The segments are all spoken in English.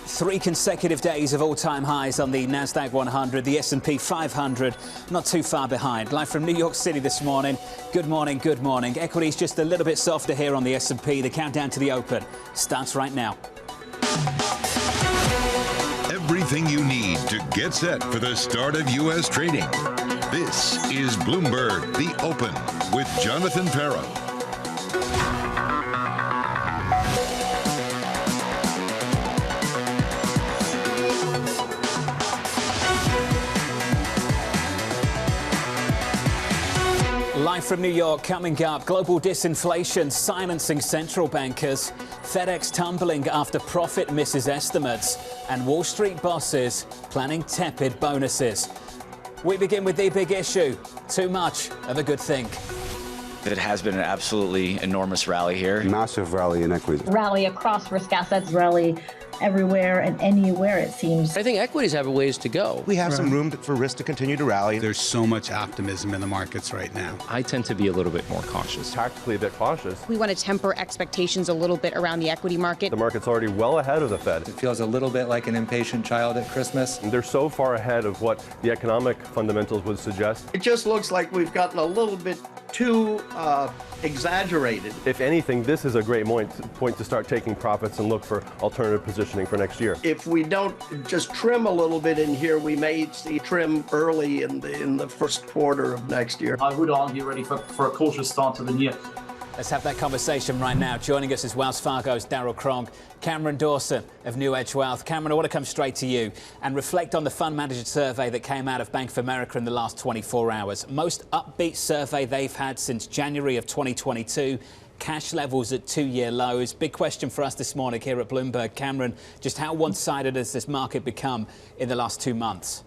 3 consecutive days of all-time highs on the Nasdaq 100, the S&P 500 not too far behind. Live from New York City this morning. Good morning, good morning. Equities just a little bit softer here on the S&P. The countdown to the open starts right now. Everything you need to get set for the start of U.S. trading. This is Bloomberg The Open with Jonathan Ferro. Live from New York, coming up, global disinflation silencing central bankers, FedEx tumbling after profit misses estimates, and Wall Street bosses planning tepid bonuses. We begin with the big issue, too much of a good thing. It has been an absolutely enormous rally here. Massive rally in equities. Rally across risk assets, rally everywhere and anywhere, it seems. I think equities have a ways to go. We have some room for risk to continue to rally. There's so much optimism in the markets right now. I tend to be a little bit more cautious. Tactically a bit cautious. We want to temper expectations a little bit around the equity market. The market's already well ahead of the Fed. It feels a little bit like an impatient child at Christmas. And they're so far ahead of what the economic fundamentals would suggest. It just looks like we've gotten a little bit too exaggerated. If anything, this is a great point to start taking profits and look for alternative positioning for next year. If we don't just trim a little bit in here, we may see trim early in the first quarter of next year. I would argue ready for a cautious start to the year. Let's have that conversation right now. Joining us is Wells Fargo's Darryl Cronk, Cameron Dawson of New Edge Wealth. Cameron, I want to come straight to you and reflect on the fund manager survey that came out of Bank of America in the last 24 hours. Most upbeat survey they've had since January of 2022. Cash levels at 2-year lows. Big question for us this morning here at Bloomberg. Cameron, just how one-sided has this market become in the last 2 months?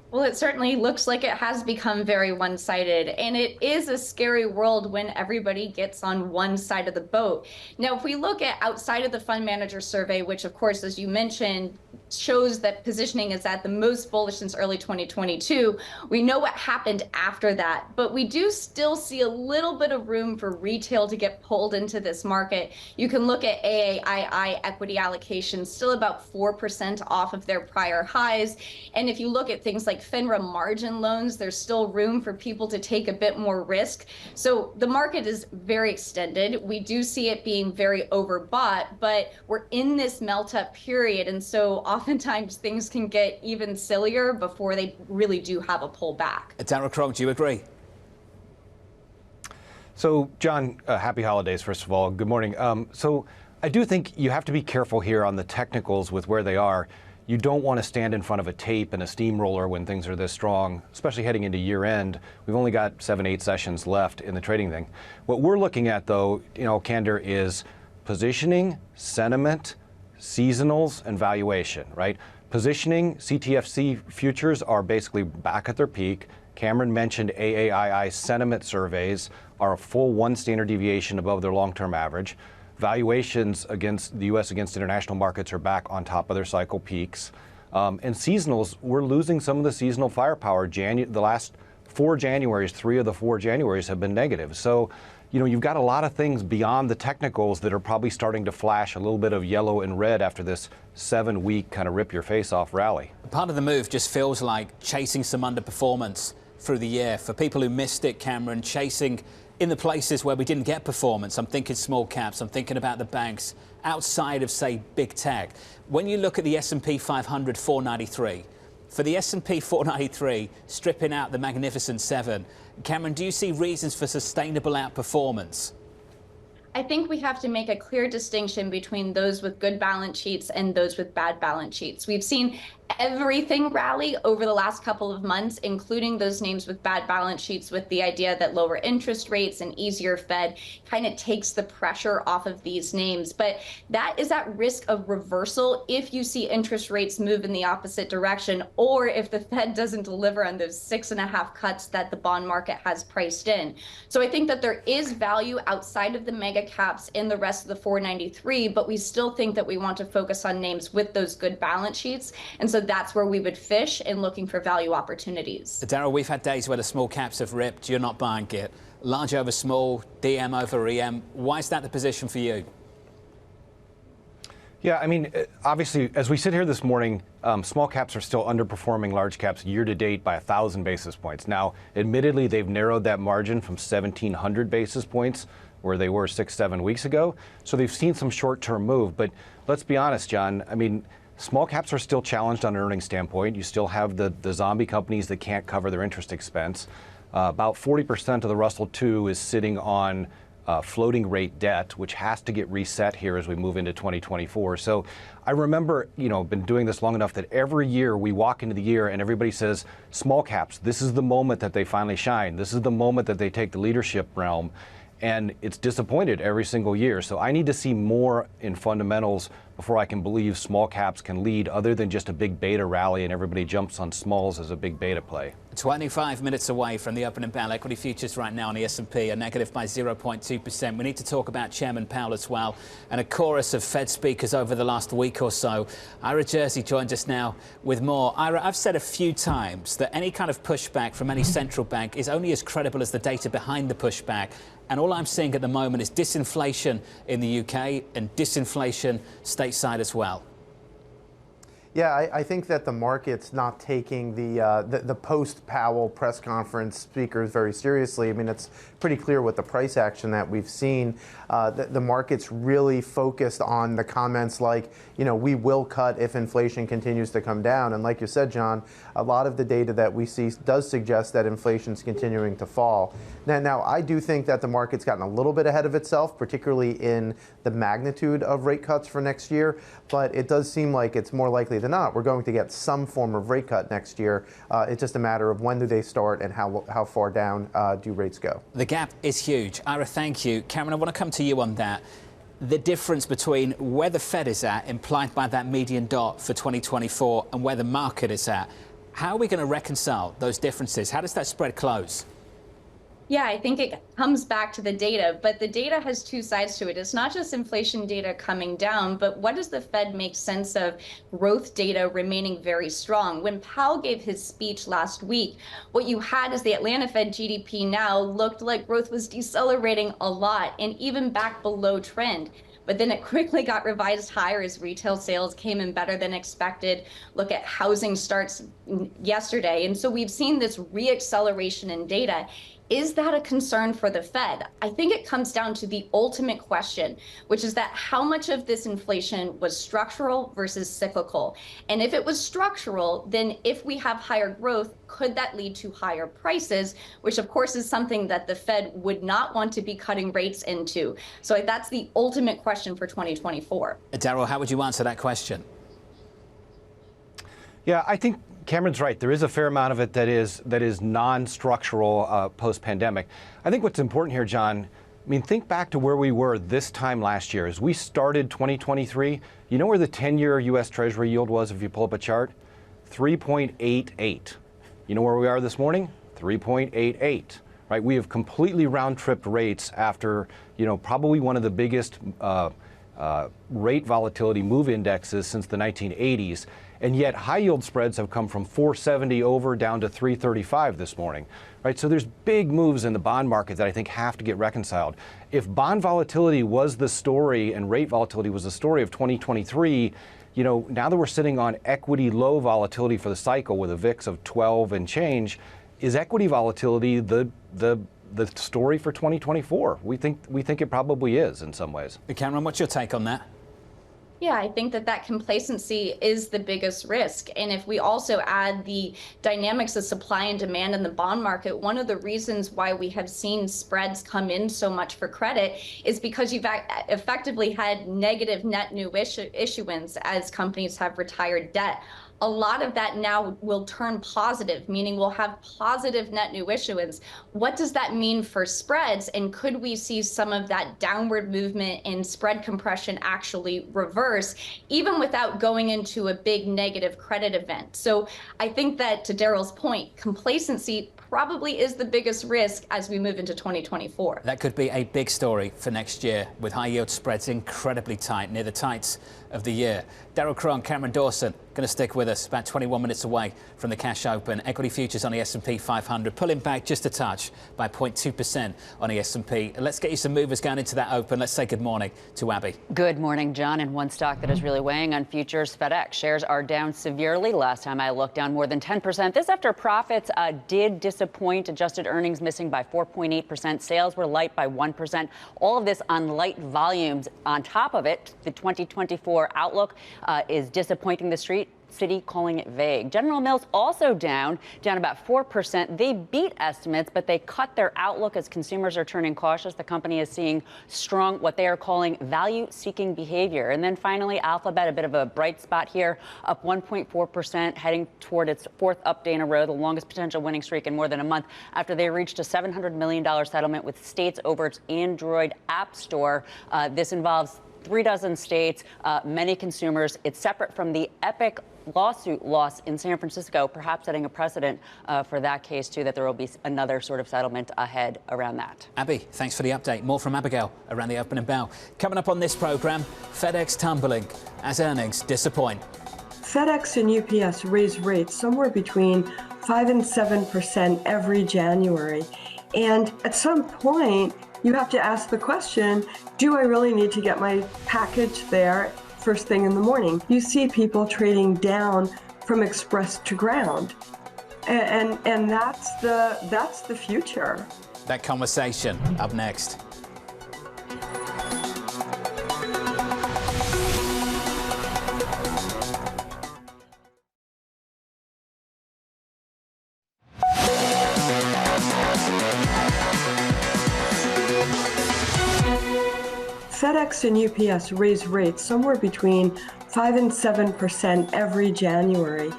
Well, it certainly looks like it has become very one-sided, and it is a scary world when everybody gets on one side of the boat. Now, if we look at outside of the fund manager survey, which of course, as you mentioned, shows that positioning is at the most bullish since early 2022, we know what happened after that, but we do still see a little bit of room for retail to get pulled into this market. You can look at AAII equity allocations, still about 4% off of their prior highs, and if you look at things like FINRA margin loans, there's still room for people to take a bit more risk. So the market is very extended. We do see it being very overbought, but we're in this melt-up period. And so oftentimes things can get even sillier before they really do have a pullback. Darryl Cronk, do you agree? So, John, happy holidays, first of all. Good morning. So I do think you have to be careful here on the technicals with where they are. You don't want to stand in front of a tape and a steamroller when things are this strong, especially heading into year end. We've only got 7-8 sessions left in the trading thing. What we're looking at, though, candor, is positioning, sentiment, seasonals, and valuation, right? Positioning, CTFC futures are basically back at their peak. Cameron mentioned AAII sentiment surveys are a full 1 standard deviation above their long-term average. Valuations against the U.S. against international markets are back on top of their cycle peaks. And seasonals, we're losing some of the seasonal firepower. The last 4 Januaries, 3 of the 4 Januaries have been negative. So, you've got a lot of things beyond the technicals that are probably starting to flash a little bit of yellow and red after this 7-week kind of rip your face off rally. Part of the move just feels like chasing some underperformance through the year. For people who missed it, Cameron, chasing in the places where we didn't get performance. I'm thinking small caps, I'm thinking about the banks outside of, say, big tech. When you look at the S&P 500 493, for the S&P 493, stripping out the Magnificent Seven, Cameron, do you see reasons for sustainable outperformance? I think we have to make a clear distinction between those with good balance sheets and those with bad balance sheets. We've seen everything rally over the last couple of months, including those names with bad balance sheets, with the idea that lower interest rates and easier Fed kind of takes the pressure off of these names. But that is at risk of reversal if you see interest rates move in the opposite direction, or if the Fed doesn't deliver on those 6.5 cuts that the bond market has priced in. So I think that there is value outside of the mega caps in the rest of the 493, but we still think that we want to focus on names with those good balance sheets. And so that's where we would fish in looking for value opportunities. Darryl, we've had days where the small caps have ripped. You're not buying it. Large over small, DM over EM. Why is that the position for you? Yeah, I mean, obviously, as we sit here this morning, small caps are still underperforming large caps year to date by 1,000 basis points. Now, admittedly, they've narrowed that margin from 1,700 basis points where they were 6-7 weeks ago. So they've seen some short-term move. But let's be honest, John, I mean, small caps are still challenged on an earnings standpoint. You still have the zombie companies that can't cover their interest expense. About 40% of the Russell 2 is sitting on floating rate debt, which has to get reset here as we move into 2024. So I remember, been doing this long enough that every year we walk into the year and everybody says, small caps, this is the moment that they finally shine. This is the moment that they take the leadership realm. And it's disappointed every single year. So I need to see more in fundamentals before I can believe small caps can lead, other than just a big beta rally and everybody jumps on smalls as a big beta play. 25 minutes away from the opening bell. Equity futures right now on the S&P are negative by 0.2%. We need to talk about Chairman Powell as well, and a chorus of Fed speakers over the last week or so. Ira Jersey joins us now with more. Ira, I've said a few times that any kind of pushback from any central bank is only as credible as the data behind the pushback. And all I'm seeing at the moment is disinflation in the UK and disinflation stateside as well. Yeah, I think that the market's not taking the post-Powell press conference speakers very seriously. I mean, it's pretty clear with the price action that we've seen. The market's really focused on the comments like, we will cut if inflation continues to come down. And like you said, John, a lot of the data that we see does suggest that inflation's continuing to fall. Now, I do think that the market's gotten a little bit ahead of itself, particularly in the magnitude of rate cuts for next year. But it does seem like it's more likely than not we're going to get some form of rate cut next year. It's just a matter of when do they start and how far down do rates go. The gap is huge. Ira, thank you. Cameron, I want to come to you on that. The difference between where the Fed is at, implied by that median dot for 2024, and where the market is at. How are we going to reconcile those differences? How does that spread close? Yeah, I think it comes back to the data, but the data has two sides to it. It's not just inflation data coming down, but what does the Fed make sense of growth data remaining very strong? When Powell gave his speech last week, what you had is the Atlanta Fed GDP now looked like growth was decelerating a lot and even back below trend. But then it quickly got revised higher as retail sales came in better than expected. Look at housing starts yesterday. And so we've seen this reacceleration in data. Is that a concern for the Fed? I think it comes down to the ultimate question, which is that how much of this inflation was structural versus cyclical? And if it was structural, then if we have higher growth, could that lead to higher prices, which of course is something that the Fed would not want to be cutting rates into. So that's the ultimate question for 2024. Darryl, how would you answer that question? Yeah, I think Cameron's right. There is a fair amount of it that is non-structural post-pandemic. I think what's important here, John, I mean, think back to where we were this time last year. As we started 2023, you know where the 10-year U.S. Treasury yield was if you pull up a chart? 3.88. You know where we are this morning? 3.88. Right? We have completely round-tripped rates after, probably one of the biggest rate volatility move indexes since the 1980s. And yet high yield spreads have come from 470 over down to 335 this morning, right? So there's big moves in the bond market that I think have to get reconciled. If bond volatility was the story and rate volatility was the story of 2023, now that we're sitting on equity low volatility for the cycle with a VIX of 12 and change, is equity volatility the story for 2024? We think it probably is in some ways. Cameron, what's your take on that? Yeah, I think that complacency is the biggest risk. And if we also add the dynamics of supply and demand in the bond market, one of the reasons why we have seen spreads come in so much for credit is because you've effectively had negative net new issuance as companies have retired debt. A lot of that now will turn positive, meaning we'll have positive net new issuance. What does that mean for spreads? And could we see some of that downward movement in spread compression actually reverse, even without going into a big negative credit event? So I think that, to Darryl's point, complacency probably is the biggest risk as we move into 2024. That could be a big story for next year, with high yield spreads incredibly tight, near the tights of the year. Daryl Cron, Cameron Dawson, going to stick with us about 21 minutes away from the cash open. Equity futures on the S&P 500 pulling back just a touch by 0.2% on the S&P. Let's get you some movers going into that open. Let's say good morning to Abby. Good morning, John. And one stock that is really weighing on futures, FedEx. Shares are down severely. Last time I looked, down more than 10%. This after profits did disappoint. Adjusted earnings missing by 4.8%. Sales were light by 1%. All of this on light volumes. On top of it, the 2024 outlook is disappointing the street. Citi calling it vague. General Mills also down about 4%. They beat estimates, but they cut their outlook as consumers are turning cautious. The company is seeing strong, what they are calling value-seeking behavior. And then finally, Alphabet, a bit of a bright spot here, up 1.4%, heading toward its fourth up day in a row, the longest potential winning streak in more than a month after they reached a $700 million settlement with states over its Android app store. This involves 36 states, many consumers. It's separate from the Epic lawsuit loss in San Francisco, perhaps setting a precedent for that case, too, that there will be another sort of settlement ahead around that. Abby, thanks for the update. More from Abigail around the opening bell. Coming up on this program, FedEx tumbling as earnings disappoint. FedEx and UPS raise rates somewhere between 5 and 7% every January. And at some point, you have to ask the question, do I really need to get my package there first thing in the morning? You see people trading down from express to ground. And that's the future. That conversation up next. FedEx and UPS raise rates somewhere between 5 and 7% every January.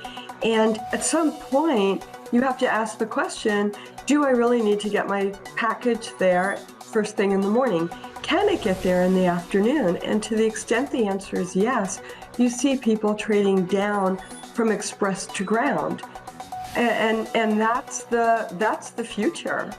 And at some point, you have to ask the question, do I really need to get my package there first thing in the morning? Can it get there in the afternoon? And to the extent the answer is yes, you see people trading down from express to ground. And that's the future.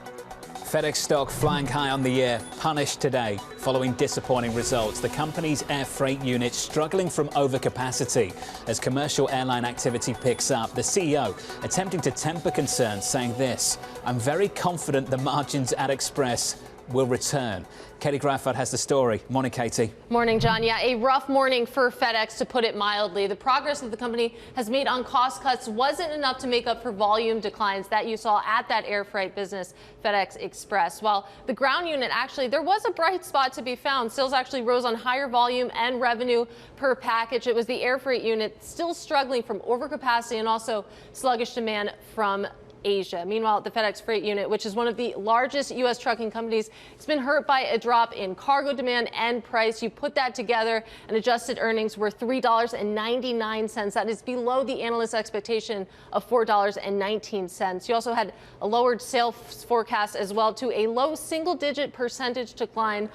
FedEx stock flying high on the year, punished today following disappointing results. The company's air freight unit struggling from overcapacity as commercial airline activity picks up. The CEO attempting to temper concerns, saying this: "I'm very confident the margins at Express will return." Katie Grafford has the story. Morning, Katie. Morning, John. Yeah, a rough morning for FedEx, to put it mildly. The progress that the company has made on cost cuts wasn't enough to make up for volume declines that you saw at that air freight business, FedEx Express. While the ground unit, actually, there was a bright spot to be found. Sales actually rose on higher volume and revenue per package. It was the air freight unit still struggling from overcapacity and also sluggish demand from Asia. Meanwhile, the FedEx freight unit, which is one of the largest U.S. trucking companies, it's been hurt by a drop in cargo demand and price. You put that together, and adjusted earnings were $3.99. That is below the analyst expectation of $4.19. You also had a lowered sales forecast as well, to a low single-digit percentage decline.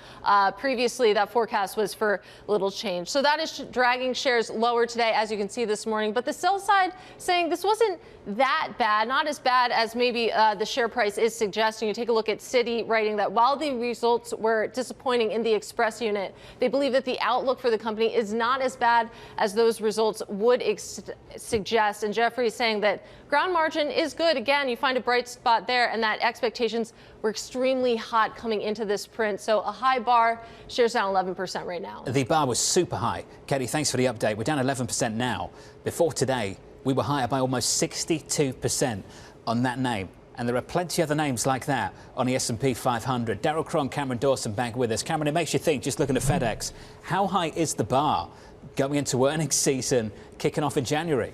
Previously, that forecast was for little change. So that is dragging shares lower today, as you can see this morning. But the sell side saying this wasn't that bad, not as bad as maybe the share price is suggesting. You take a look at Citi writing that while the results were disappointing in the Express unit, they believe that the outlook for the company is not as bad as those results would suggest. And Jeffrey is saying that ground margin is good. Again, you find a bright spot there, and that expectations were extremely hot coming into this print. So a high bar, shares down 11% right now. The bar was super high. Katie, thanks for the update. We're down 11% now. Before today, we were higher by almost 62% on that name. And there are plenty other names like that on the S&P 500. Daryl Cron, Cameron Dawson back with us. Cameron, it makes you think, just looking at FedEx, how high is the bar going into earnings season kicking off in January?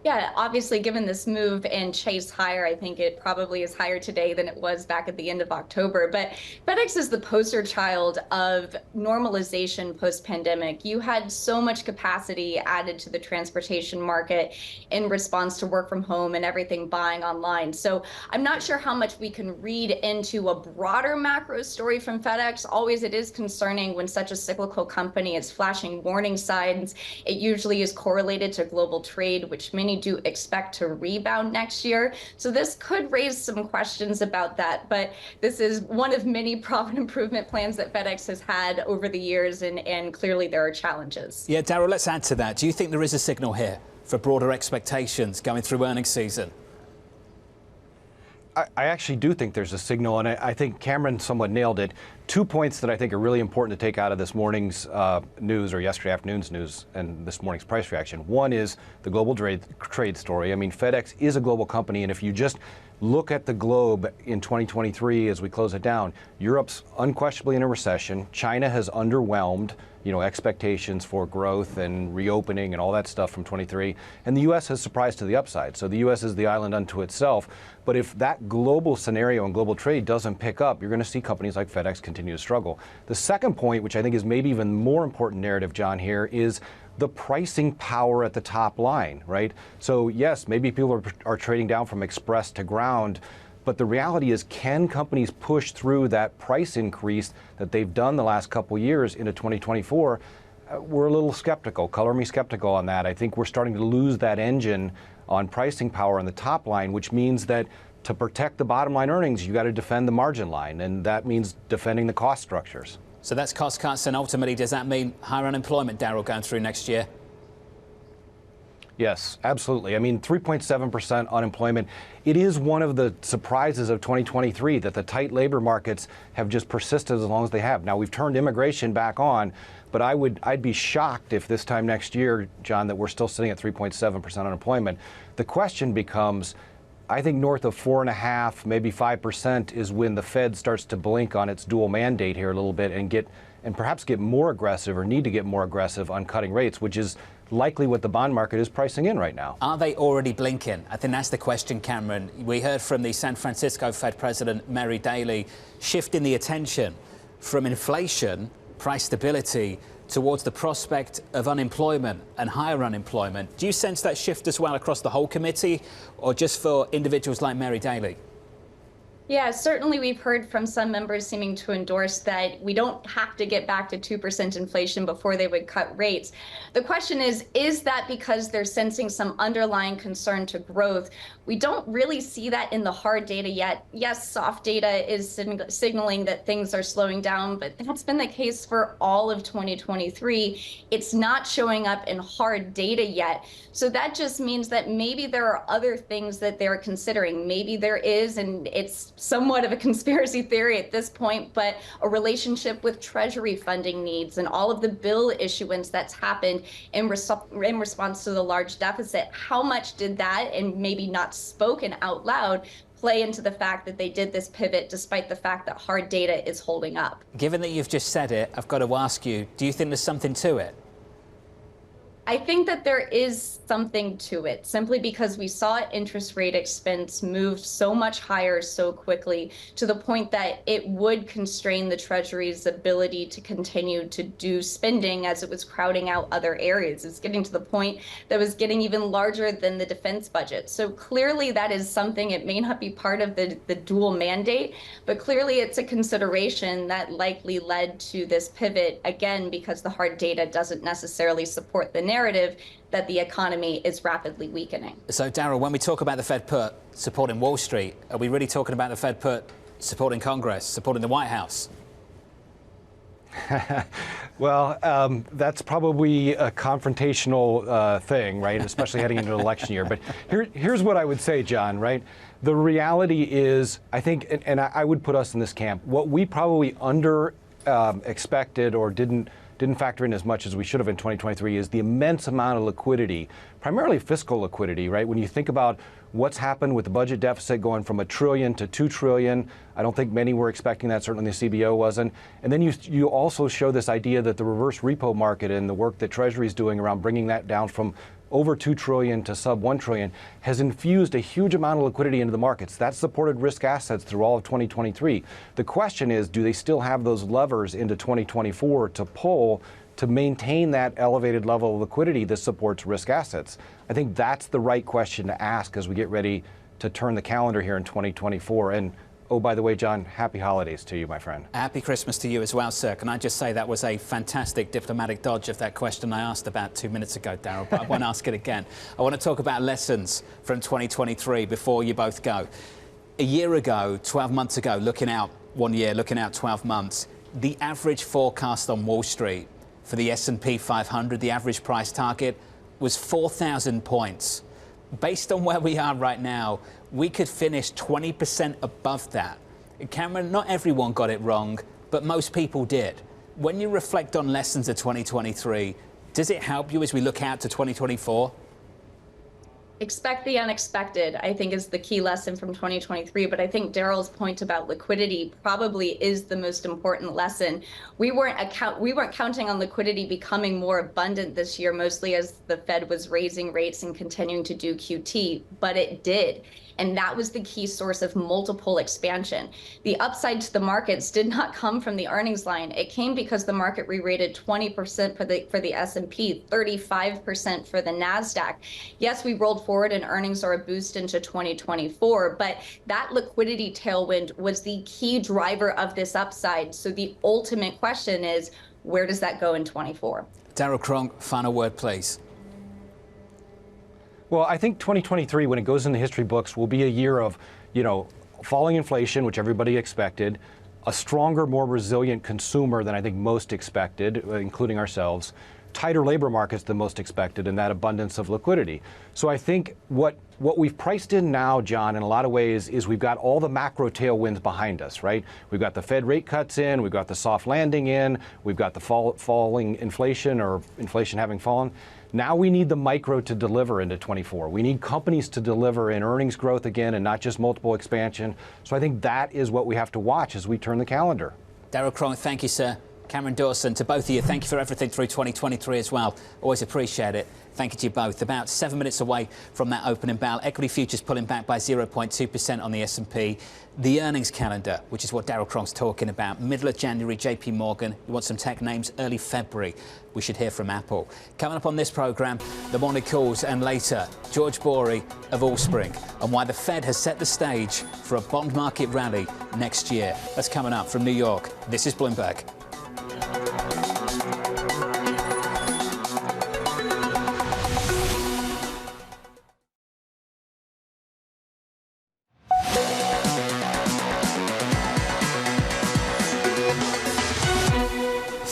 Yeah, obviously, given this move and chase higher, I think it probably is higher today than it was back at the end of October. But FedEx is the poster child of normalization post-pandemic. You had so much capacity added to the transportation market in response to work from home and everything buying online. So I'm not sure how much we can read into a broader macro story from FedEx. Always it is concerning when such a cyclical company is flashing warning signs. It usually is correlated to global trade, which many many do expect to rebound next year. So this could raise some questions about that, but this is one of many profit improvement plans that FedEx has had over the years, and clearly there are challenges. Yeah, Darryl, let's add to that. Do you think there is a signal here for broader expectations going through earnings season? I actually do think there's a signal, and I think Cameron somewhat nailed it. 2 points that I think are really important to take out of this morning's news, or yesterday afternoon's news, and this morning's price reaction. One is the global trade story. I mean, FedEx is a global company, and if you just look at the globe in 2023 as we close it down, Europe's unquestionably in a recession. China has underwhelmed, expectations for growth and reopening and all that stuff from 23. And the U.S. has surprised to the upside. So the U.S. is the island unto itself. But if that global scenario and global trade doesn't pick up, you're going to see companies like FedEx continue to struggle. The second point, which I think is maybe even more important narrative, John, here is the pricing power at the top line, right? So yes, maybe people are trading down from express to ground, but the reality is, can companies push through that price increase that they've done the last couple years into 2024? We're a little skeptical, color me skeptical on that. I think we're starting to lose that engine on pricing power on the top line, which means that to protect the bottom line earnings, you got to defend the margin line, and that means defending the cost structures. So that's cost cuts, and ultimately, does that mean higher unemployment, Darryl, going through next year? Yes, absolutely. I mean, 3.7% unemployment. It is one of the surprises of 2023 that the tight labor markets have just persisted as long as they have. Now, we've turned immigration back on, but I'd be shocked if this time next year, John, that we're still sitting at 3.7% unemployment. The question becomes, I think north of 4.5%, maybe 5% is when the Fed starts to blink on its dual mandate here a little bit and perhaps get more aggressive, or need to get more aggressive on cutting rates, which is likely what the bond market is pricing in right now. Are they already blinking? I think that's the question, Cameron. We heard from the San Francisco Fed President, Mary Daly, shifting the attention from inflation, price stability, towards the prospect of unemployment and higher unemployment. Do you sense that shift as well across the whole committee, or just for individuals like Mary Daly? Yeah, certainly we've heard from some members seeming to endorse that we don't have to get back to 2% inflation before they would cut rates. The question is that because they're sensing some underlying concern to growth? We don't really see that in the hard data yet. Yes, soft data is signaling that things are slowing down, but that's been the case for all of 2023. It's not showing up in hard data yet. So that just means that maybe there are other things that they're considering. Maybe there is, and it's somewhat of a conspiracy theory at this point, but a relationship with Treasury funding needs and all of the bill issuance that's happened in response to the large deficit. How much did that, and maybe not spoken out loud, play into the fact that they did this pivot despite the fact that hard data is holding up? Given that you've just said it, I've got to ask you, do you think there's something to it? I think that there is something to it, simply because we saw interest rate expense move so much higher so quickly, to the point that it would constrain the Treasury's ability to continue to do spending as it was crowding out other areas. It's getting to the point that was getting even larger than the defense budget. So clearly that is something. It may not be part of the dual mandate, but clearly it's a consideration that likely led to this pivot, again, because the hard data doesn't necessarily support the narrative that the economy is rapidly weakening. So, Darryl, when we talk about the Fed put supporting Wall Street, are we really talking about the Fed put supporting Congress, supporting the White House? Well, that's probably a confrontational thing, right? Especially heading into an election year. But here's what I would say, John, right? The reality is, I think, and I would put us in this camp, what we probably expected or didn't factor in as much as we should have in 2023 is the immense amount of liquidity, primarily fiscal liquidity, right? When you think about what's happened with the budget deficit going from $1 trillion to $2 trillion, I don't think many were expecting that. Certainly the CBO wasn't. And then you also show this idea that the reverse repo market and the work that Treasury is doing around bringing that down from over $2 trillion to sub $1 trillion has infused a huge amount of liquidity into the markets. That supported risk assets through all of 2023. The question is, do they still have those levers into 2024 to pull to maintain that elevated level of liquidity that supports risk assets? I think that's the right question to ask as we get ready to turn the calendar here in 2024. And oh, by the way, John, happy holidays to you, my friend. Happy Christmas to you as well, sir. Can I just say that was a fantastic diplomatic dodge of that question I asked about 2 minutes ago, Daryl, but I won't ask it again. I want to talk about lessons from 2023 before you both go. A year ago, 12 months ago, looking out 1 year, looking out 12 months, the average forecast on Wall Street for the S&P 500, the average price target was 4,000 points. Based on where we are right now, we could finish 20% above that. Cameron, not everyone got it wrong, but most people did. When you reflect on lessons of 2023, does it help you as we look out to 2024? Expect the unexpected, I think, is the key lesson from 2023. But I think Daryl's point about liquidity probably is the most important lesson. We weren't counting on liquidity becoming more abundant this year, mostly as the Fed was raising rates and continuing to do QT, but it did. And that was the key source of multiple expansion. The upside to the markets did not come from the earnings line. It came because the market re-rated 20% for the S&P, 35% for the NASDAQ. Yes, we rolled forward and earnings are a boost into 2024, but that liquidity tailwind was the key driver of this upside. So the ultimate question is, where does that go in 24? Daryl Kronk, final word, please. Well, I think 2023, when it goes in the history books, will be a year of, falling inflation, which everybody expected, a stronger, more resilient consumer than I think most expected, including ourselves, tighter labor markets than most expected, and that abundance of liquidity. So I think what we've priced in now, John, in a lot of ways, is we've got all the macro tailwinds behind us, right? We've got the Fed rate cuts in, we've got the soft landing in, we've got the falling inflation or inflation having fallen. Now we need the micro to deliver into 24. We need companies to deliver in earnings growth again and not just multiple expansion. So I think that is what we have to watch as we turn the calendar. Daryl Kronk, thank you, sir. Cameron Dawson, to both of you, thank you for everything through 2023 as well. Always appreciate it. Thank you to you both. About 7 minutes away from that opening bell. Equity futures pulling back by 0.2% on the S&P. The earnings calendar, which is what Daryl Kronk's talking about. Middle of January, JP Morgan. You want some tech names? Early February. We should hear from Apple. Coming up on this programme, the morning calls, and later, George Bory of Allspring and why the Fed has set the stage for a bond market rally next year. That's coming up from New York. This is Bloomberg.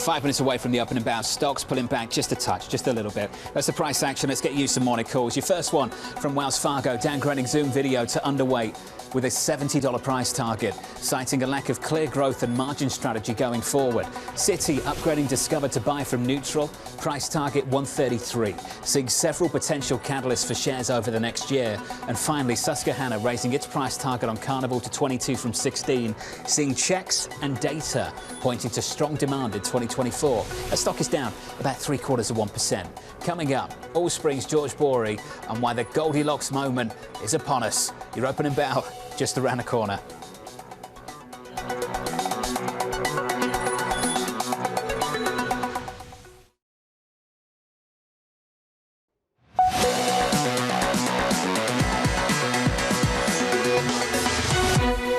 5 minutes away from the opening bow. Stocks pulling back just a touch, just a little bit. That's the price action. Let's get you some morning calls. Your first one from Wells Fargo, downgrading Zoom Video to underweight with a $70 price target, citing a lack of clear growth and margin strategy going forward. Citi upgrading Discover to buy from neutral, price target 133, seeing several potential catalysts for shares over the next year. And finally, Susquehanna raising its price target on Carnival to 22 from 16, seeing checks and data pointing to strong demand in 2024. The stock is down about 0.75%. Coming up, Allspring's George Bory and why the Goldilocks moment is upon us. Your opening bell just around the corner.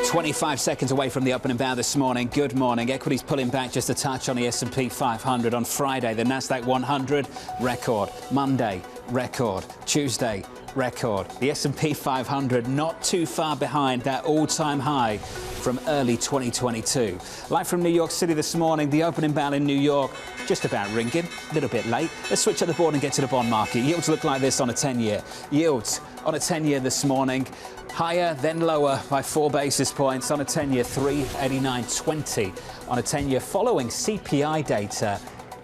"25 seconds away from the opening bow this morning. Good morning. Equities pulling back just a touch on the S&P 500. On Friday, the Nasdaq 100 record. Monday, record. Tuesday, record. The S&P 500 not too far behind that all-time high from early 2022. Live from New York City this morning, the opening bell in New York just about ringing, a little bit late. Let's switch up the board and get to the bond market. Yields look like this on a 10-year. Yields on a 10-year this morning, higher then lower by 4 basis points on a 10-year, 389.20 on a 10-year, following CPI data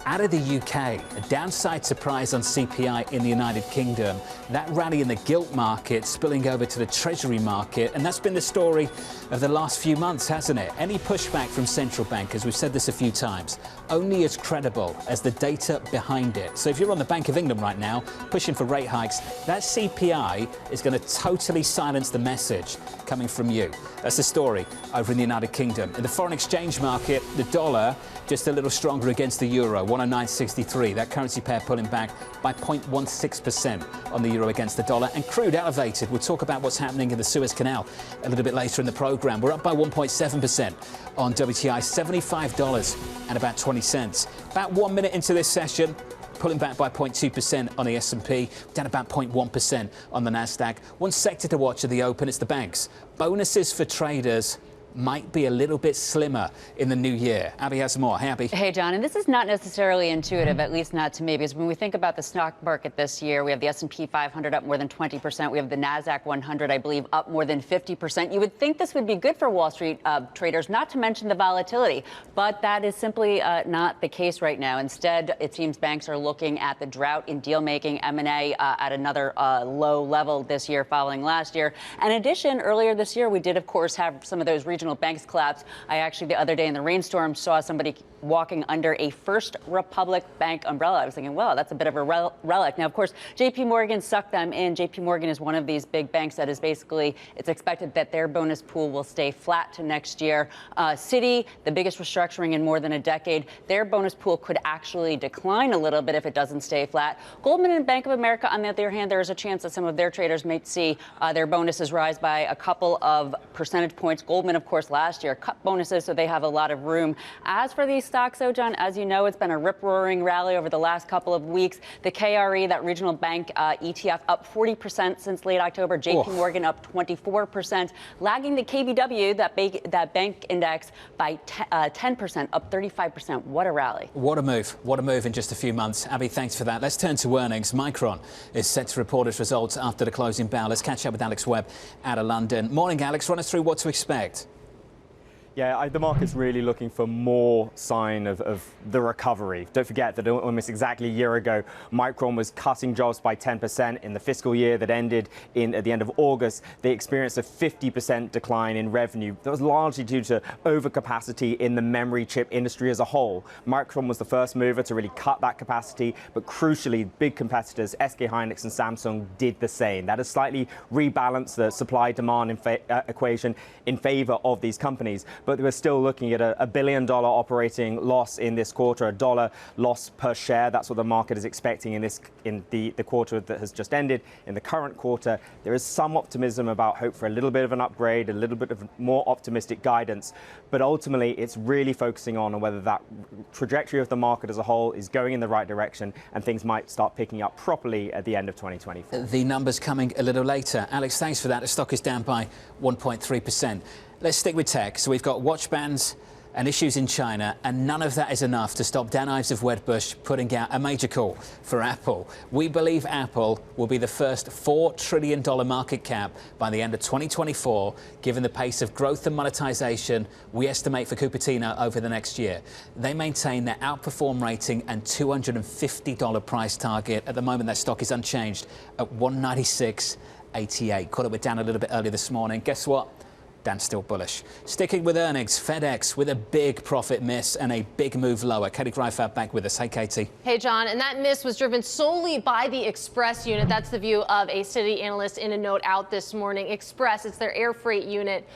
out of the UK, a downside surprise on CPI in the United Kingdom. That rally in the gilt market spilling over to the Treasury market, and that's been the story of the last few months, hasn't it? Any pushback from central bankers, we've said this a few times, only as credible as the data behind it. So if you're on the Bank of England right now, pushing for rate hikes, that CPI is going to totally silence the message coming from you. That's the story over in the United Kingdom. In the foreign exchange market, the dollar just a little stronger against the euro. 109.63. That currency pair pulling back by 0.16% on the euro against the dollar. And crude elevated. We'll talk about what's happening in the Suez Canal a little bit later in the program. We're up by 1.7% on WTI, $75.20. About 1 minute into this session, pulling back by 0.2% on the S&P, down about 0.1% on the Nasdaq. One sector to watch at the open is the banks. Bonuses for traders might be a little bit slimmer in the new year. Abby has more. Hey, Abby. Hey, John. And this is not necessarily intuitive, at least not to me, because when we think about the stock market this year, we have the S&P 500 up more than 20%. We have the Nasdaq 100, I believe, up more than 50%. You would think this would be good for Wall Street traders, not to mention the volatility. But that is simply not the case right now. Instead, it seems banks are looking at the drought in deal-making, M&A at another low level this year following last year. In addition, earlier this year, we did, of course, have some of those regional banks collapse. I actually, the other day in the rainstorm, saw somebody walking under a First Republic Bank umbrella. I was thinking, well, that's a bit of a relic. Now, of course, JP Morgan sucked them in. JP Morgan is one of these big banks that is basically, it's expected that their bonus pool will stay flat to next year. Citi, the biggest restructuring in more than a decade, their bonus pool could actually decline a little bit if it doesn't stay flat. Goldman and Bank of America, on the other hand, there is a chance that some of their traders might see their bonuses rise by a couple of percentage points. Goldman, of course, last year cut bonuses, so they have a lot of room. As for these stocks, though, John, as you know, it's been a rip-roaring rally over the last couple of weeks. The KRE, that regional bank ETF, up 40% since late October. JP Morgan up 24%, lagging the KBW, that bank index, by 10%, up 35%. What a rally. What a move. What a move in just a few months. Abby, thanks for that. Let's turn to earnings. Micron is set to report its results after the closing bell. Let's catch up with Alex Webb out of London. Morning, Alex. Run us through what to expect. Yeah, the market's really looking for more sign of the recovery. Don't forget that almost exactly a year ago, Micron was cutting jobs by 10% in the fiscal year that ended at the end of August. They experienced a 50% decline in revenue. That was largely due to overcapacity in the memory chip industry as a whole. Micron was the first mover to really cut that capacity, but crucially, big competitors, SK Hynix and Samsung, did the same. That has slightly rebalanced the supply-demand equation in favor of these companies. But we're still looking at a $1 billion operating loss in this quarter, $1 loss per share. That's what the market is expecting in the quarter that has just ended. In the current quarter, there is some optimism about hope for a little bit of an upgrade, a little bit of more optimistic guidance. But ultimately, it's really focusing on whether that trajectory of the market as a whole is going in the right direction and things might start picking up properly at the end of 2024. The numbers coming a little later. Alex, thanks for that. The stock is down by 1.3%. Let's stick with tech. So we've got watch bans and issues in China, and none of that is enough to stop Dan Ives of Wedbush putting out a major call for Apple. We believe Apple will be the first $4 trillion market cap by the end of 2024, given the pace of growth and monetization we estimate for Cupertino over the next year. They maintain their outperform rating and $250 price target. At the moment, that stock is unchanged at $196.88. Caught up with Dan a little bit earlier this morning. Guess what? Dan's still bullish. Sticking with earnings, FedEx with a big profit miss and a big move lower. Katie Greifeld back with us. Hey, Katie. Hey, John. And that miss was driven solely by the Express unit. That's the view of a Citi analyst in a note out this morning. Express, it's their air freight unit.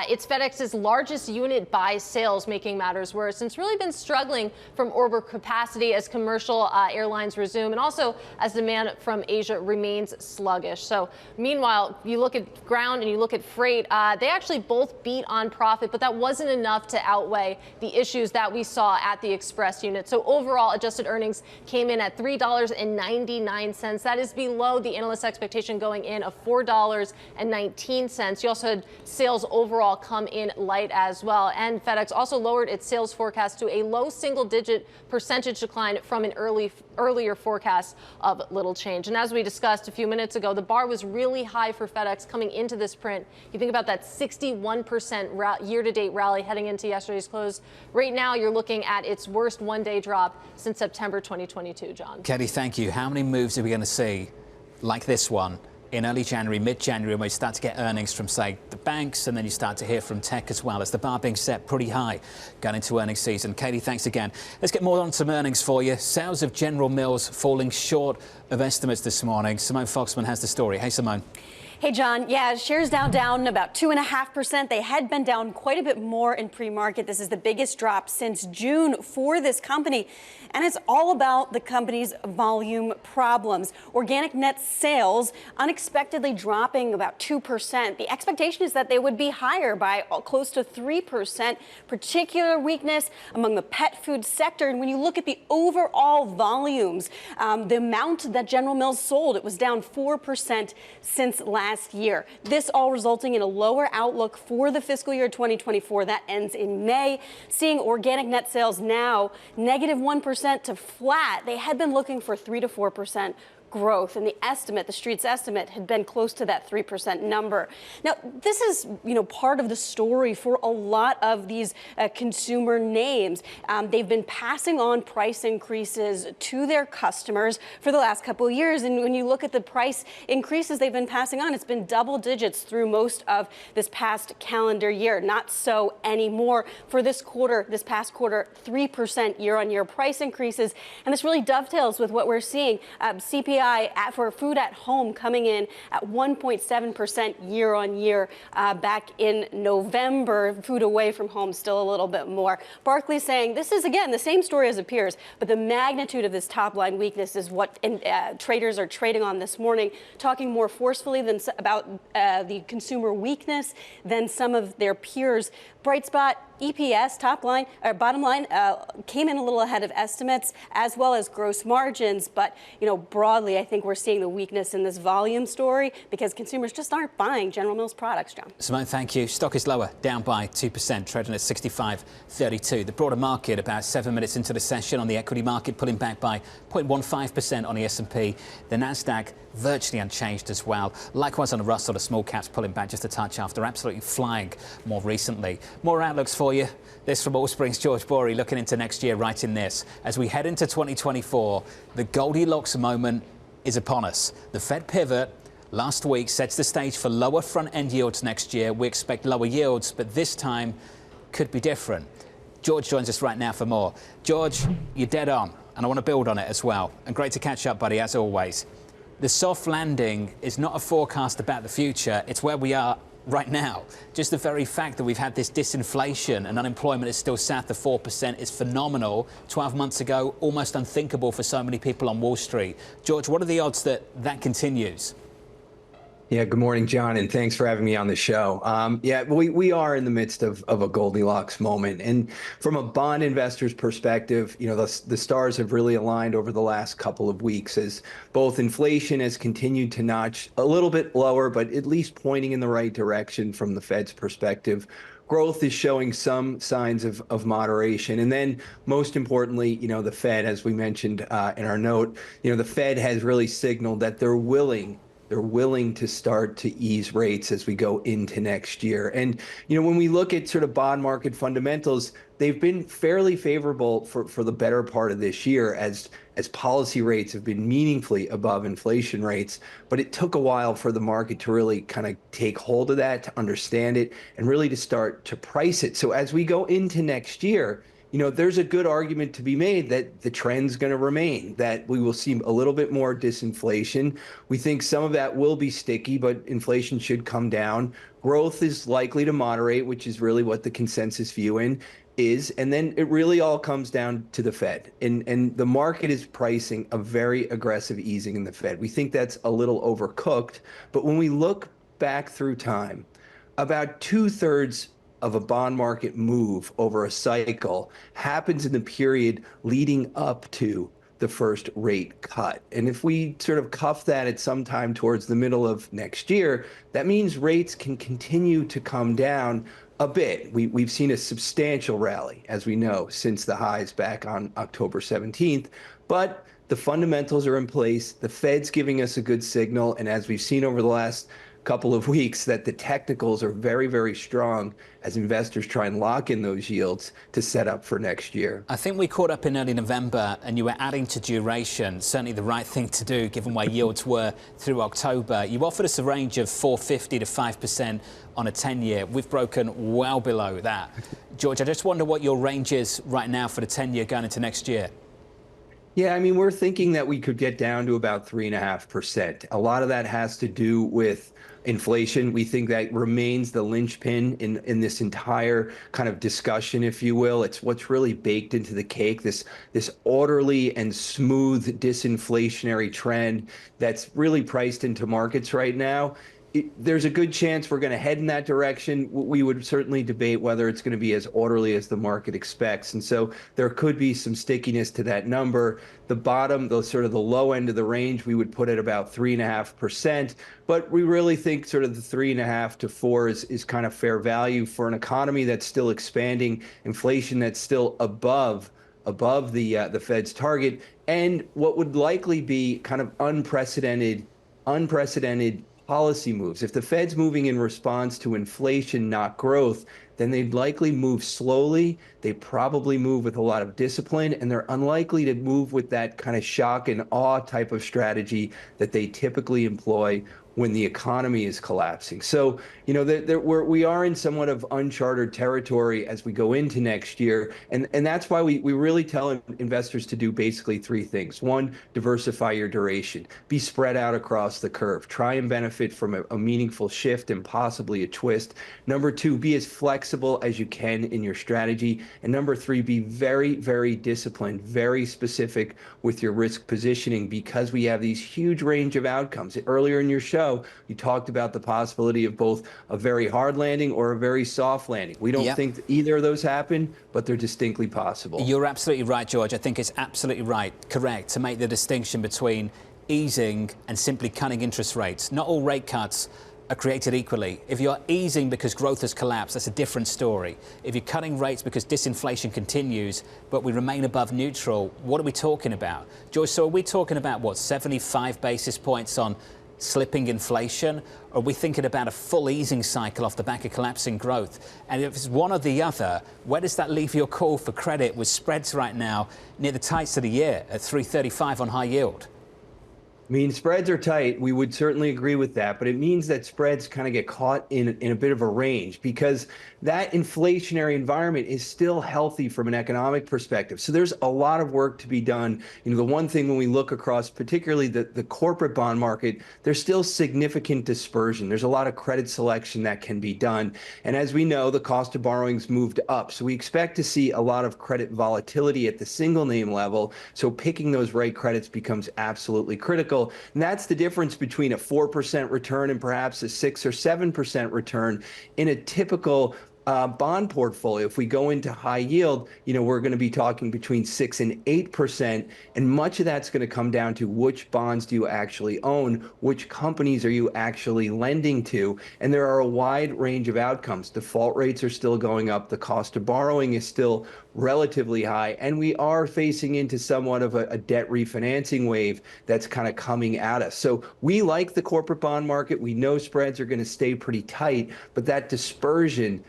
It's FedEx's largest unit by sales, making matters worse. And it's really been struggling from overcapacity as commercial airlines resume, and also as demand from Asia remains sluggish. So meanwhile, you look at ground and you look at freight, they actually both beat on profit, but that wasn't enough to outweigh the issues that we saw at the Express unit. So overall, adjusted earnings came in at $3.99. That is below the analyst expectation going in of $4.19. You also had sales overall come in light as well. And FedEx also lowered its sales forecast to a low single-digit percentage decline from an earlier forecast of little change. And as we discussed a few minutes ago, the bar was really high for FedEx coming into this print. You think about that 61% year-to-date rally heading into yesterday's close. Right now, you're looking at its worst one-day drop since September 2022, John. Katie, thank you. How many moves are we going to see like this one in early January, mid-January, when we start to get earnings from, say, the banks, and then you start to hear from tech as well, as the bar being set pretty high going into earnings season? Katie, thanks again. Let's get more on some earnings for you. Sales of General Mills falling short of estimates this morning. Simone Foxman has the story. Hey, Simone. Hey, John. Yeah, shares now down about 2.5%. They had been down quite a bit more in pre-market. This is the biggest drop since June for this company. And it's all about the company's volume problems. Organic net sales unexpectedly dropping about 2%. The expectation is that they would be higher by close to 3%. Particular weakness among the pet food sector. And when you look at the overall volumes, the amount that General Mills sold, it was down 4% since last year. This all resulting in a lower outlook for the fiscal year 2024 that ends in May. Seeing organic net sales now negative 1% to flat. They had been looking for 3 to 4% growth, and the estimate, the street's estimate, had been close to that 3% number. Now, this is, part of the story for a lot of these consumer names. They've been passing on price increases to their customers for the last couple of years, and when you look at the price increases they've been passing on, it's been double digits through most of this past calendar year. Not so anymore for this quarter, this past quarter, 3% year-on-year price increases, and this really dovetails with what we're seeing. CPI for food at home coming in at 1.7% year-on-year back in November. Food away from home still a little bit more. Barclays saying this is, again, the same story as it appears, but the magnitude of this top-line weakness is what traders are trading on this morning, talking more forcefully about the consumer weakness than some of their peers. Bright spot, EPS, bottom line, came in a little ahead of estimates, as well as gross margins. But, broadly, I think we're seeing the weakness in this volume story because consumers just aren't buying General Mills products, John. Simone, thank you. Stock is lower, down by 2%, trading at 65.32. The broader market, about 7 minutes into the session on the equity market, pulling back by 0.15% on the S&P. The Nasdaq virtually unchanged as well. Likewise on the Russell, the small caps pulling back just a touch after absolutely flying more recently. More outlooks for you. This from Allspring's George Bory looking into next year, writing this. As we head into 2024, the Goldilocks moment is upon us. The Fed pivot last week sets the stage for lower front-end yields next year. We expect lower yields, but this time could be different. George joins us right now for more. George, you're dead on, and I want to build on it as well. And great to catch up, buddy, as always. The soft landing is not a forecast about the future. It's where we are right now. Just the very fact that we've had this disinflation and unemployment is still south of 4% is phenomenal. 12 months ago, almost unthinkable for so many people on Wall Street. George, what are the odds that that continues? Yeah, good morning, John, and thanks for having me on the show. We are in the midst of a Goldilocks moment. And from a bond investor's perspective, the stars have really aligned over the last couple of weeks as both inflation has continued to notch a little bit lower, but at least pointing in the right direction from the Fed's perspective. Growth is showing some signs of moderation. And then most importantly, the Fed, as we mentioned in our note, the Fed has really signaled that they're willing to start to ease rates as we go into next year. And, when we look at sort of bond market fundamentals, they've been fairly favorable for the better part of this year as policy rates have been meaningfully above inflation rates. But it took a while for the market to really kind of take hold of that, to understand it, and really to start to price it. So as we go into next year, there's a good argument to be made that the trend's going to remain, that we will see a little bit more disinflation. We think some of that will be sticky, but inflation should come down. Growth is likely to moderate, which is really what the consensus view is. And then it really all comes down to the Fed. And the market is pricing a very aggressive easing in the Fed. We think that's a little overcooked. But when we look back through time, about 2/3 of a bond market move over a cycle happens in the period leading up to the first rate cut. And if we sort of cuff that at some time towards the middle of next year, that means rates can continue to come down a bit. We've seen a substantial rally, as we know, since the highs back on October 17th. But the fundamentals are in place. The Fed's giving us a good signal. And as we've seen over the last couple of weeks, that the technicals are very, very strong as investors try and lock in those yields to set up for next year. I think we caught up in early November and you were adding to duration, certainly the right thing to do given where yields were through October. You offered us a range of 4.50 to 5% on a 10-year. We've broken well below that. George, I just wonder what your range is right now for the 10-year going into next year. Yeah, I mean, we're thinking that we could get down to about 3.5%. A lot of that has to do with inflation. We think that remains the linchpin in this entire kind of discussion, if you will. It's what's really baked into the cake, this orderly and smooth disinflationary trend that's really priced into markets right now. There's a good chance we're going to head in that direction. We would certainly debate whether it's going to be as orderly as the market expects. And so there could be some stickiness to that number. The bottom, the sort of the low end of the range, we would put at about 3.5%. But we really think sort of the 3.5 to 4 is kind of fair value for an economy that's still expanding, inflation that's still above the Fed's target, and what would likely be kind of unprecedented policy moves. If the Fed's moving in response to inflation, not growth, then they'd likely move slowly. They probably move with a lot of discipline, and they're unlikely to move with that kind of shock and awe type of strategy that they typically employ when the economy is collapsing. So, you know, we are in somewhat of uncharted territory as we go into next year. And that's why we really tell investors to do basically three things. One, diversify your duration. Be spread out across the curve. Try and benefit from a meaningful shift and possibly a twist. Number two, be as flexible as you can in your strategy. And number three, be very, very disciplined, very specific with your risk positioning, because we have these huge range of outcomes. Earlier in your show, you talked about the possibility of both a very hard landing or a very soft landing. We don't think that either of those happen, but they're distinctly possible. You're absolutely right, George. I think it's absolutely correct to make the distinction between easing and simply cutting interest rates. Not all rate cuts are created equally. If you're easing because growth has collapsed, that's a different story. If you're cutting rates because disinflation continues, but we remain above neutral, what are we talking about? George, so are we talking about, what, 75 basis points on slipping inflation? Or are we thinking about a full easing cycle off the back of collapsing growth? And if it's one or the other, where does that leave your call for credit with spreads right now near the tights of the year at 335 on high yield? I mean, spreads are tight. We would certainly agree with that, but it means that spreads kind of get caught in a bit of a range, because that inflationary environment is still healthy from an economic perspective. So there's a lot of work to be done. You know, the one thing when we look across, particularly the corporate bond market, there's still significant dispersion. There's a lot of credit selection that can be done. And as we know, the cost of borrowing's moved up. So we expect to see a lot of credit volatility at the single name level. So picking those right credits becomes absolutely critical. And that's the difference between a 4% return and perhaps a 6 or 7% return in a typical bond portfolio. If we go into high yield, you know, we're going to be talking between 6 and 8%. And much of that's going to come down to which bonds do you actually own? Which companies are you actually lending to? And there are a wide range of outcomes. Default rates are still going up. The cost of borrowing is still relatively high. And we are facing into somewhat of a debt refinancing wave that's kind of coming at us. So we like the corporate bond market. We know spreads are going to stay pretty tight, but that dispersion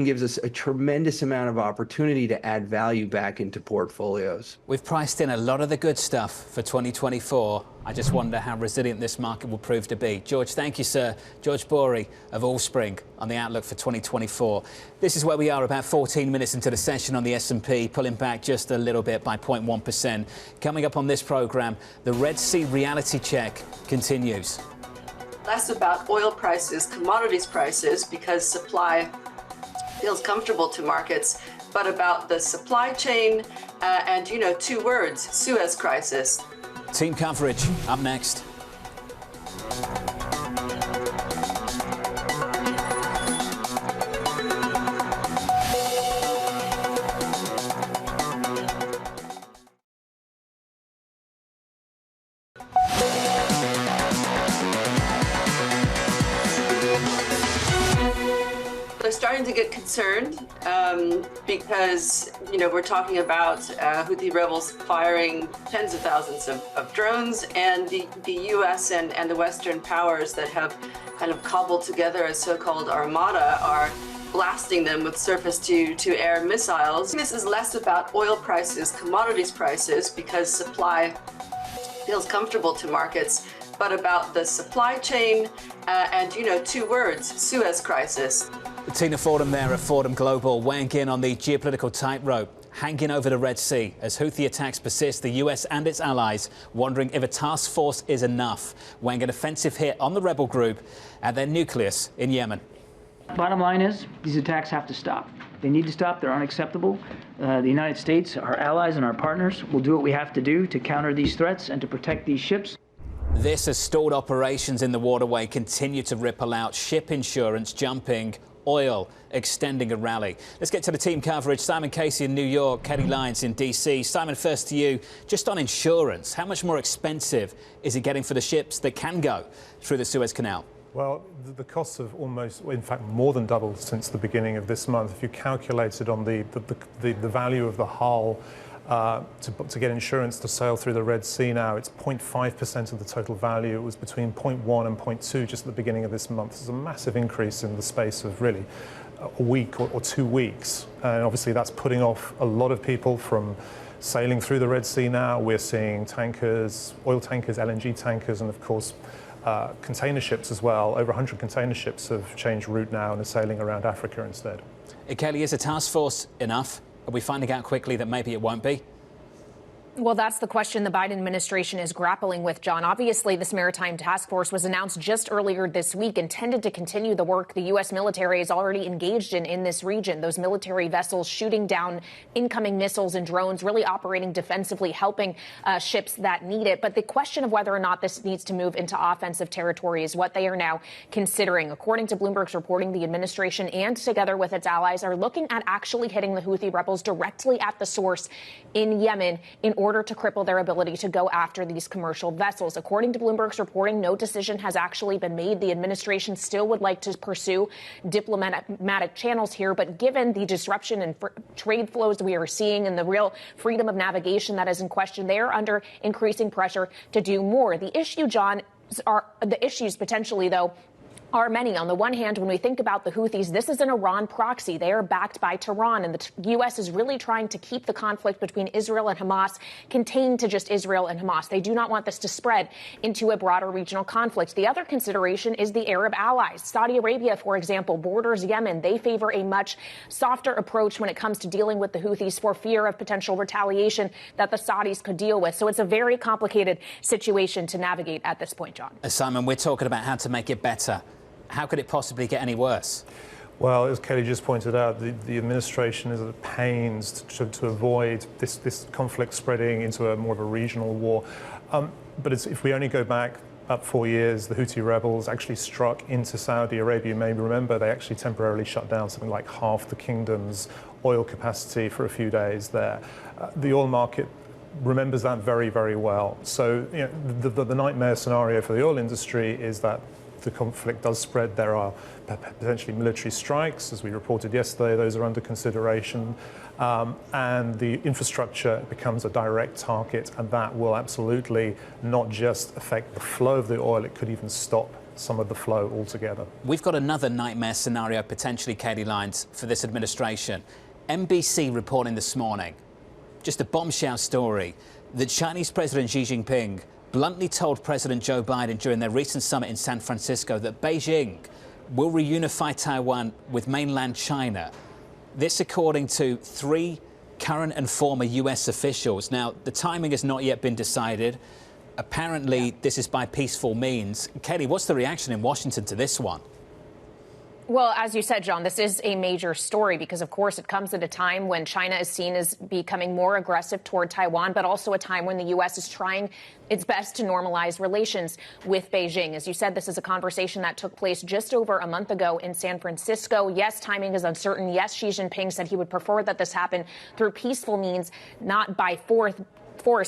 gives us a tremendous amount of opportunity to add value back into portfolios. We've priced in a lot of the good stuff for 2024. I just wonder how resilient this market will prove to be. George, thank you, sir. George Bory of Allspring on the outlook for 2024. This is where we are about 14 minutes into the session on the S&P, pulling back just a little bit by 0.1%. Coming up on this program, the Red Sea reality check continues. Less about oil prices, commodities prices, because supply feels comfortable to markets, but about the supply chain and, you know, two words, Suez crisis. Team coverage up next. They're starting to get concerned because, you know, we're talking about Houthi rebels firing tens of thousands of drones, and the U.S. and the Western powers that have kind of cobbled together a so-called armada are blasting them with surface-to-air missiles. This is less about oil prices, commodities prices, because supply feels comfortable to markets, but about the supply chain and, you know, two words, Suez crisis. Tina Fordham there at Fordham Global, weighing in on the geopolitical tightrope. hanging over the Red Sea as Houthi attacks persist. The US and its allies wondering if a task force is enough, weighing an offensive hit on the rebel group at their nucleus in Yemen. Bottom line is, these attacks have to stop. They need to stop. They're unacceptable. The United States, our allies and our partners, will do what we have to do to counter these threats and to protect these ships. This as stalled operations in the waterway continue to ripple out, ship insurance jumping, oil extending a rally. Let's get to the team coverage. Simon Casey in New York, Katie Lyons in DC. Simon, first to you. Just on insurance, how much more expensive is it getting for the ships that can go through the Suez Canal? Well, the costs have almost, in fact, more than doubled since the beginning of this month. If you calculated on the value of the hull to get insurance to sail through the Red Sea now, it's 0.5% of the total value. It was between 0.1 and 0.2 just at the beginning of this month. It's a massive increase in the space of really a week or 2 weeks. And obviously that's putting off a lot of people from sailing through the Red Sea now. We're seeing tankers, oil tankers, LNG tankers, and of course, container ships as well. Over 100 container ships have changed route now and are sailing around Africa instead. Kelly, is a task force enough? Are we finding out quickly that maybe it won't be? Well, that's the question the Biden administration is grappling with, John. Obviously, this maritime task force was announced just earlier this week, intended to continue the work the U.S. military is already engaged in this region. Those military vessels shooting down incoming missiles and drones, really operating defensively, helping ships that need it. But the question of whether or not this needs to move into offensive territory is what they are now considering. According to Bloomberg's reporting, the administration and together with its allies are looking at actually hitting the Houthi rebels directly at the source in Yemen in order to cripple their ability to go after these commercial vessels. According to Bloomberg's reporting, no decision has actually been made. The administration still would like to pursue diplomatic channels here, but given the disruption in trade flows we are seeing and the real freedom of navigation that is in question, they are under increasing pressure to do more. The issue, John, are the issues potentially, though, are many. On the one hand, when we think about the Houthis, this is an Iran proxy. They are backed by Tehran, and the U.S. is really trying to keep the conflict between Israel and Hamas contained to just Israel and Hamas. They do not want this to spread into a broader regional conflict. The other consideration is the Arab allies. Saudi Arabia, for example, borders Yemen. They favor a much softer approach when it comes to dealing with the Houthis for fear of potential retaliation that the Saudis could deal with. So it's a very complicated situation to navigate at this point, John. Simon, we're talking about how to make it better. How could it possibly get any worse? Well, as Kelly just pointed out, the administration is at pains to avoid this conflict spreading into more of a regional war. But if we only go back up 4 years, the Houthi rebels actually struck into Saudi Arabia. You may remember they actually temporarily shut down something like half the kingdom's oil capacity for a few days there. The oil market remembers that very, very well. So the nightmare scenario for the oil industry is that the conflict does spread. There are potentially military strikes, as we reported yesterday. Those are under consideration. And the infrastructure becomes a direct target, and that will absolutely not just affect the flow of the oil, it could even stop some of the flow altogether. We've got another nightmare scenario, potentially, Katie Lyons, for this administration. NBC reporting this morning, just a bombshell story, that Chinese President Xi Jinping bluntly told President Joe Biden during their recent summit in San Francisco that Beijing will reunify Taiwan with mainland China. This according to 3 current and former U.S. officials. Now, the timing has not yet been decided. Apparently, this is by peaceful means. Katie, what's the reaction in Washington to this one? Well, as you said, John, this is a major story because, of course, it comes at a time when China is seen as becoming more aggressive toward Taiwan, but also a time when the U.S. is trying its best to normalize relations with Beijing. As you said, this is a conversation that took place just over a month ago in San Francisco. Yes, timing is uncertain. Yes, Xi Jinping said he would prefer that this happen through peaceful means, not by force.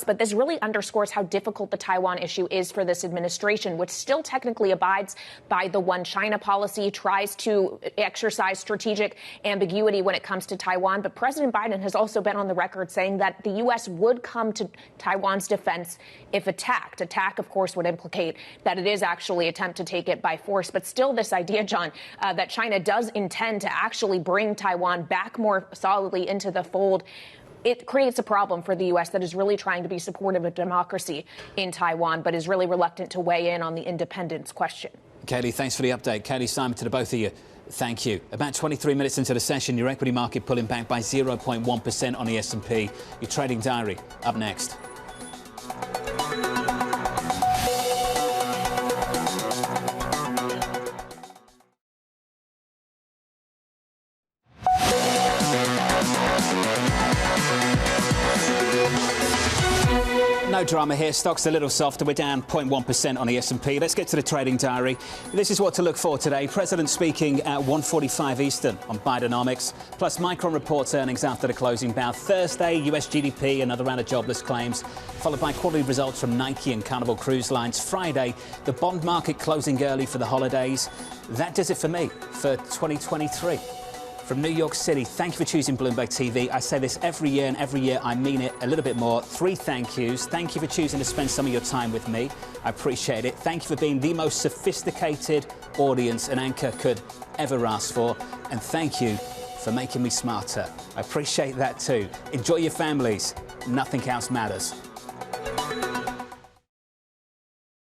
But this really underscores how difficult the Taiwan issue is for this administration, which still technically abides by the one China policy, tries to exercise strategic ambiguity when it comes to Taiwan. But President Biden has also been on the record saying that the U.S. would come to Taiwan's defense if attacked. Attack, of course, would implicate that it is actually an attempt to take it by force. But still, this idea, John, that China does intend to actually bring Taiwan back more solidly into the fold, it creates a problem for the U.S. that is really trying to be supportive of democracy in Taiwan, but is really reluctant to weigh in on the independence question. Katie, thanks for the update. Katie, Simon, to the both of you. Thank you. About 23 minutes into the session, your equity market pulling back by 0.1% on the S&P. Your trading diary up next. No drama here. Stocks a little softer. We're down 0.1% on the S&P. Let's get to the trading diary. This is what to look for today. President speaking at 1:45 Eastern on Bidenomics. Plus, Micron reports earnings after the closing bell. Thursday, US GDP, another round of jobless claims, followed by quarterly results from Nike and Carnival Cruise Lines. Friday, the bond market closing early for the holidays. That does it for me for 2023. From New York City, thank you for choosing Bloomberg TV. I say this every year, and every year I mean it a little bit more. 3 thank yous. Thank you for choosing to spend some of your time with me. I appreciate it. Thank you for being the most sophisticated audience an anchor could ever ask for. And thank you for making me smarter. I appreciate that too. Enjoy your families. Nothing else matters.